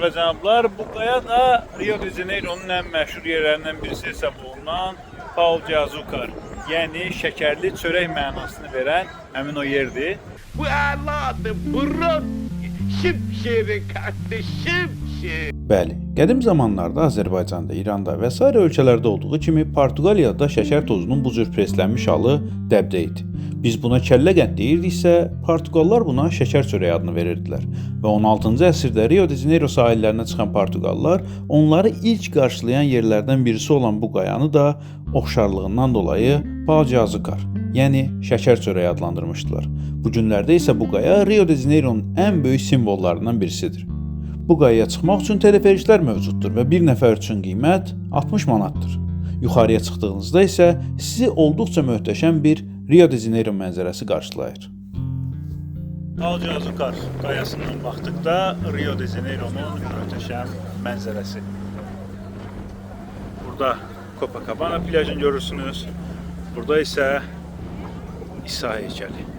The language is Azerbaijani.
Və cənablar, bu qaya da Rio de Janeiro'nun ən məşhur yerlərindən birisi hesab olunan Pão de Açúcar, yəni şəkərli çörək mənasını verən həmin o yerdir. Bu əladır, burun, şimşirin katlı şimşir. Bəli, qədim zamanlarda Azərbaycanda, İranda və sair ölkələrdə olduğu kimi Portuqaliyada şəkər tozunun bu cür preslənmiş halı dəbdə idi. Biz buna kəllə qənd deyirdiksə, Portuqallar buna şəkər çörəyi adını verirdilər və 16-cı əsrdə Rio de Janeiro sahillərinə çıxan Portuqallar onları ilk qarşılayan yerlərdən birisi olan bu qayanı da oxşarlığından dolayı Pão de Açúcar, yəni şəkər çörəyi adlandırmışdılar. Bu günlərdə isə bu qaya Rio de Janeiro'nun ən böyük simvollarından birisidir. Bu qayaya çıxmaq üçün teleferiklər mövcuddur və bir nəfər üçün qiymət 60 manatdır. Yuxarıya çıxdığınızda isə sizi olduqca möhtəşəm bir Rio de Janeiro mənzərəsi qarşılayır. Pão de Açúcar qayasından baxdıqda Rio de Janeiro'nun möhtəşəm mənzərəsi. Burada Copacabana plajını görürsünüz. Burada isə İsa heykəli.